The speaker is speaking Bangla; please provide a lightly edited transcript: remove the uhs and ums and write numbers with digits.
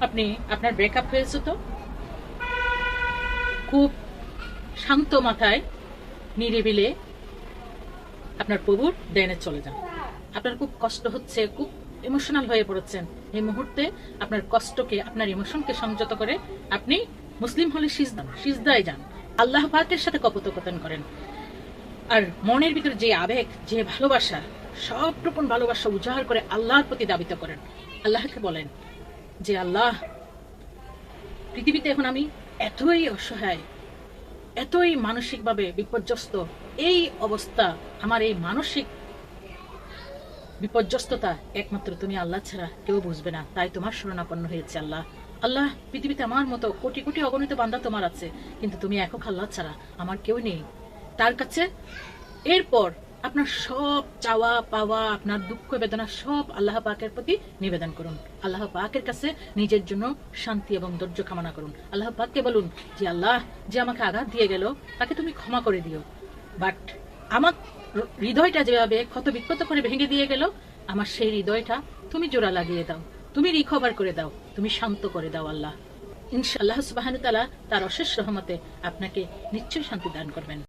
আপনি আপনার ব্রেকআপ হয়েছে তো খুব শান্ত মাথায় নিরিবিলে আপনার প্রভুর ধ্যানে চলে যান। আপনার খুব কষ্ট হচ্ছে, খুব ইমোশনাল হয়ে পড়েছেন। এই মুহূর্তে আপনার কষ্টকে, আপনার ইমোশনকে সংযত করে আপনি মুসলিম হলে সিজদায় যান, আল্লাহ পাকের সাথে কথোপকথন করেন। আর মনের ভিতরে যে আবেগ, যে ভালোবাসা, সবটুকুন ভালোবাসা উজাড় করে আল্লাহর প্রতি দাবিত করেন। আল্লাহকে বলেন যে আল্লাহ, পৃথিবীতে এখন আমি এতই অসহায়, এতই মানসিকভাবে বিপর্যস্ত। এই অবস্থা, আমার এই মানসিক বিপর্যস্ততা একমাত্র তুমি আল্লাহ ছাড়া কেউ বুঝবে না। তাই তোমার শরণাপন্ন হয়েছে আল্লাহ। আল্লাহ, পৃথিবীতে আমার মতো কোটি কোটি অগণিত বান্দা তোমার আছে, কিন্তু তুমি একক আল্লাহ ছাড়া আমার কেউ নেই তার কাছে। এরপর আপনার সব চাওয়া পাওয়া, আপনার দুঃখ বেদনা সব আল্লাহ পাকের প্রতি নিবেদন করুন। আল্লাহ পাকের কাছে নিজের জন্য শান্তি এবং ধৈর্য কামনা করুন। আল্লাহ পাককে বলুন যে আল্লাহ, যে আমাকে আঘাত দিয়ে গেল তাকে তুমি ক্ষমা করে দিও, বাট আমার হৃদয়টা যেভাবে ক্ষত বিক্ষত করে ভেঙে দিয়ে গেল, আমার সেই হৃদয়টা তুমি জোড়া লাগিয়ে দাও, তুমি রিকভার করে দাও, তুমি শান্ত করে দাও আল্লাহ। ইনশাআল্লাহ সুবহানাহু ওয়া তাআলা তার অশেষ রহমতে আপনাকে নিশ্চয়ই শান্তি দান করবেন।